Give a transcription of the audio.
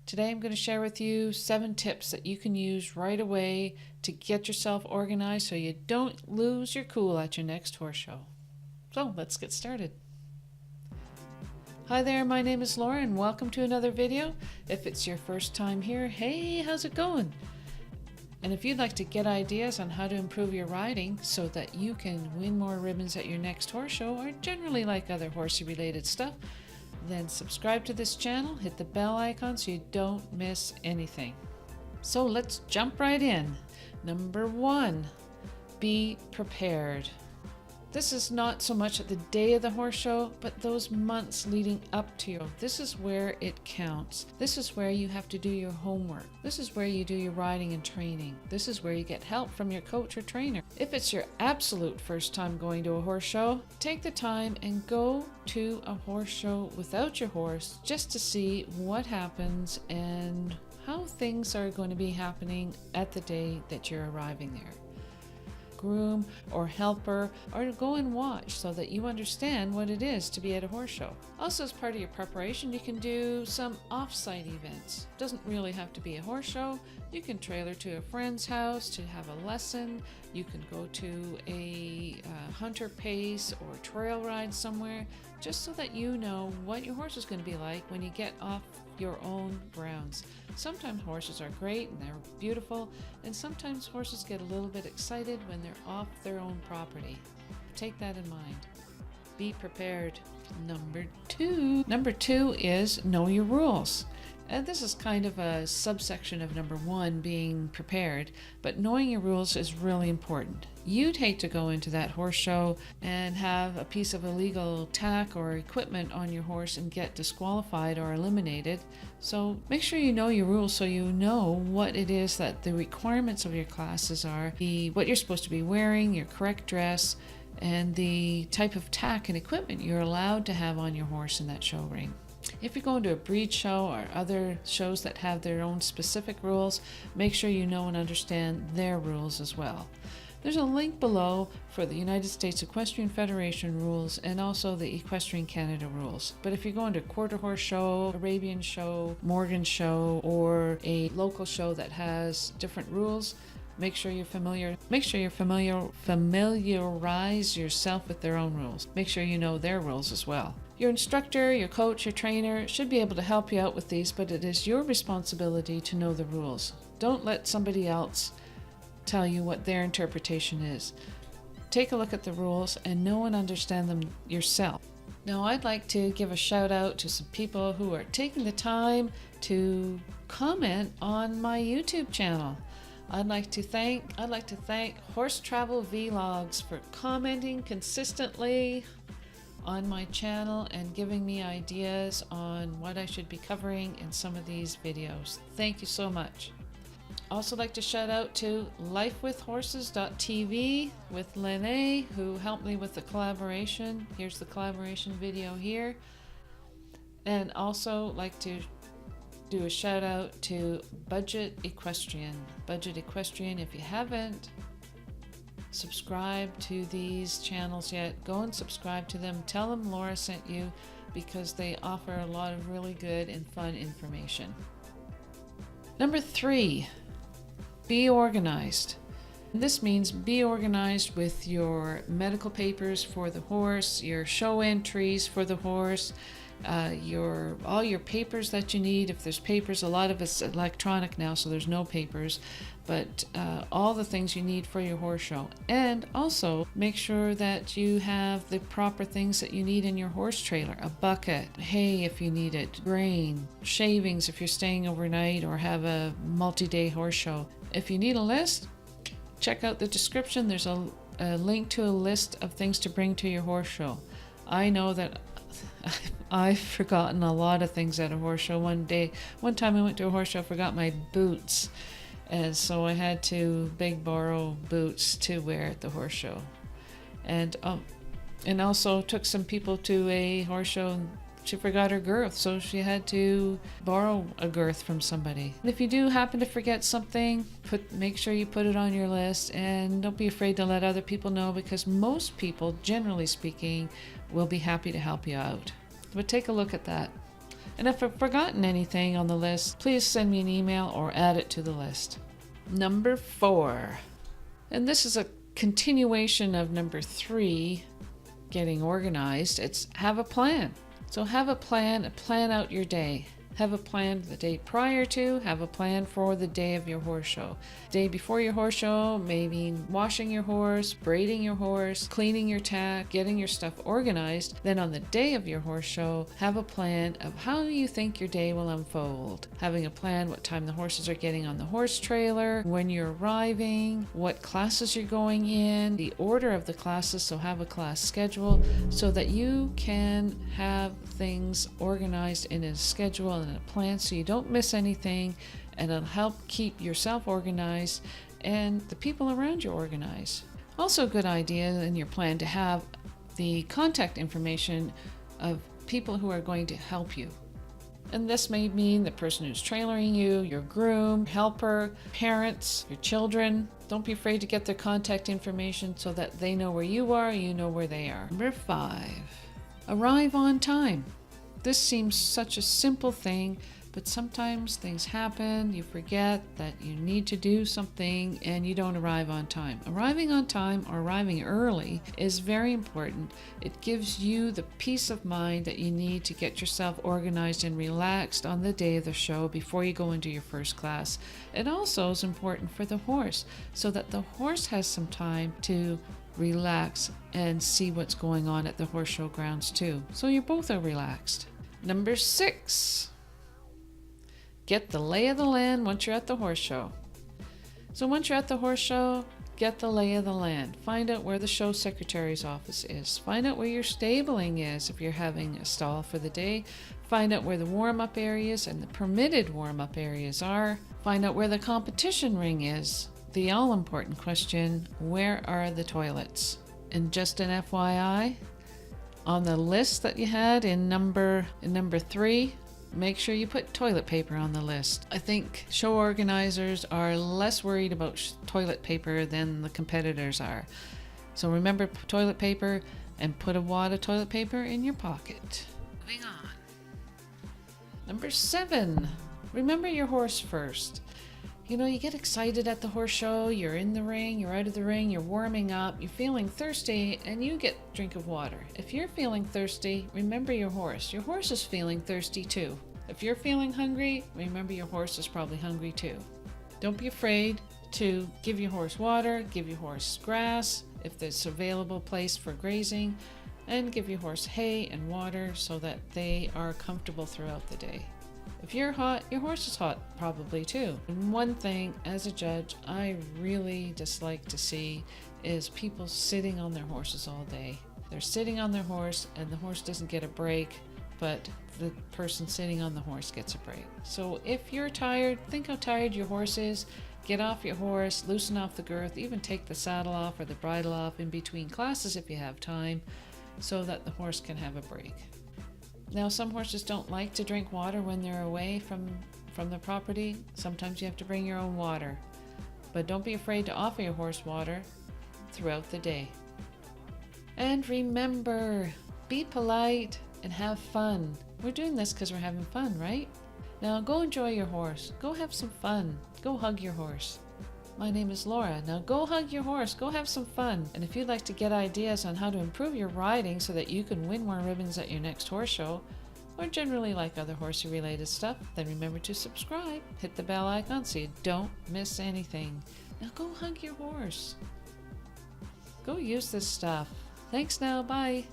Today I'm going to share with you 7 tips that you can use right away to get yourself organized so you don't lose your cool at your next horse show. So let's get started. Hi there, my name is Laura and welcome to another video. If it's your first time here, hey, how's it going? And if you'd like to get ideas on how to improve your riding so that you can win more ribbons at your next horse show or generally like other horsey related stuff, then subscribe to this channel, hit the bell icon so you don't miss anything. So let's jump right in. Number 1, be prepared. This is not so much at the day of the horse show, but those months leading up to you. This is where it counts. This is where you have to do your homework. This is where you do your riding and training. This is where you get help from your coach or trainer. If it's your absolute first time going to a horse show, take the time and go to a horse show without your horse just to see what happens and how things are going to be happening at the day that you're arriving there. Groom or helper, or go and watch so that you understand what it is to be at a horse show. Also, as part of your preparation, you can do some off-site events. Doesn't really have to be a horse show. You can trailer to a friend's house to have a lesson. You can go to a hunter pace or trail ride somewhere, just so that you know what your horse is going to be like when you get off your own grounds. Sometimes horses are great and they're beautiful, and sometimes horses get a little bit excited when they're off their own property. Take that in mind. Be prepared. Number two is know your rules. And this is kind of a subsection of number 1, being prepared, but knowing your rules is really important. You'd hate to go into that horse show and have a piece of illegal tack or equipment on your horse and get disqualified or eliminated. So make sure you know your rules so you know what it is that the requirements of your classes are, what you're supposed to be wearing, your correct dress, and the type of tack and equipment you're allowed to have on your horse in that show ring. If you're going to a breed show or other shows that have their own specific rules, make sure you know and understand their rules as well. There's a link below for the United States Equestrian Federation rules and also the Equestrian Canada rules. But if you're going to a quarter horse show, Arabian show, Morgan show, or a local show that has different rules, make sure you familiarize yourself with their own rules. Make sure you know their rules as well. Your instructor, your coach, your trainer should be able to help you out with these, but it is your responsibility to know the rules. Don't let somebody else tell you what their interpretation is. Take a look at the rules and know and understand them yourself. Now, I'd like to give a shout out to some people who are taking the time to comment on my YouTube channel. I'd like to thank Horse Travel Vlogs for commenting consistently on my channel and giving me ideas on what I should be covering in some of these videos. Thank you so much. Also like to shout out to lifewithhorses.tv with Lene, who helped me with the collaboration. Here's the collaboration video here. And also like to do a shout out to Budget Equestrian. Budget Equestrian, if you haven't subscribed to these channels yet, go and subscribe to them. Tell them Laura sent you, because they offer a lot of really good and fun information. Number 3, be organized. This means be organized with your medical papers for the horse, your show entries for the horse, all your papers that you need. If there's papers, a lot of it's electronic now, so there's no papers, but all the things you need for your horse show. And also make sure that you have the proper things that you need in your horse trailer: a bucket, hay if you need it, grain, shavings if you're staying overnight or have a multi-day horse show. If you need a list, check out the description. There's a link to a list of things to bring to your horse show. I know that I've forgotten a lot of things at a horse show. One time I went to a horse show, forgot my boots, and so I had to borrow boots to wear at the horse show. And also took some people to a horse show and she forgot her girth, so she had to borrow a girth from somebody. And if you do happen to forget something, make sure you put it on your list, and don't be afraid to let other people know, because most people, generally speaking, will be happy to help you out. But take a look at that. And if I've forgotten anything on the list, please send me an email or add it to the list. Number 4. And this is a continuation of number 3, getting organized. It's have a plan. So have a plan out your day. Have a plan the day prior to, have a plan for the day of your horse show. Day before your horse show, maybe washing your horse, braiding your horse, cleaning your tack, getting your stuff organized. Then on the day of your horse show, have a plan of how you think your day will unfold. Having a plan what time the horses are getting on the horse trailer, when you're arriving, what classes you're going in, the order of the classes, so have a class schedule so that you can have things organized in a schedule and a plan so you don't miss anything, and it'll help keep yourself organized and the people around you organized. Also a good idea in your plan to have the contact information of people who are going to help you. And this may mean the person who's trailering you, your groom, helper, parents, your children. Don't be afraid to get their contact information so that they know where you are, you know where they are. Number 5, arrive on time. This seems such a simple thing, but sometimes things happen, you forget that you need to do something and you don't arrive on time. Arriving on time or arriving early is very important. It gives you the peace of mind that you need to get yourself organized and relaxed on the day of the show before you go into your first class. It also is important for the horse so that the horse has some time to relax and see what's going on at the horse show grounds too. So you both are relaxed. Number 6, get the lay of the land once you're at the horse show. So once you're at the horse show, get the lay of the land. Find out where the show secretary's office is. Find out where your stabling is if you're having a stall for the day. Find out where the warm-up areas and the permitted warm-up areas are. Find out where the competition ring is. The all-important question, where are the toilets? And just an FYI, on the list that you had in number 3, make sure you put toilet paper on the list. I think show organizers are less worried about toilet paper than the competitors are. So remember toilet paper and put a wad of toilet paper in your pocket. Moving on. Number 7, remember your horse first. You know, you get excited at the horse show, you're in the ring, you're out of the ring, you're warming up, you're feeling thirsty, and you get a drink of water. If you're feeling thirsty, remember your horse. Your horse is feeling thirsty too. If you're feeling hungry, remember your horse is probably hungry too. Don't be afraid to give your horse water, give your horse grass, if there's available place for grazing, and give your horse hay and water so that they are comfortable throughout the day. If you're hot, your horse is hot probably too. And one thing as a judge I really dislike to see is people sitting on their horses all day. They're sitting on their horse and the horse doesn't get a break, but the person sitting on the horse gets a break. So if you're tired, think how tired your horse is. Get off your horse, loosen off the girth, even take the saddle off or the bridle off in between classes if you have time, so that the horse can have a break. Now, some horses don't like to drink water when they're away from the property. Sometimes you have to bring your own water. But don't be afraid to offer your horse water throughout the day. And remember, be polite and have fun. We're doing this because we're having fun, right? Now go enjoy your horse. Go have some fun. Go hug your horse. My name is Laura. Now go hug your horse. Go have some fun. And if you'd like to get ideas on how to improve your riding so that you can win more ribbons at your next horse show, or generally like other horsey related stuff, then remember to subscribe. Hit the bell icon so you don't miss anything. Now go hug your horse. Go use this stuff. Thanks now. Bye.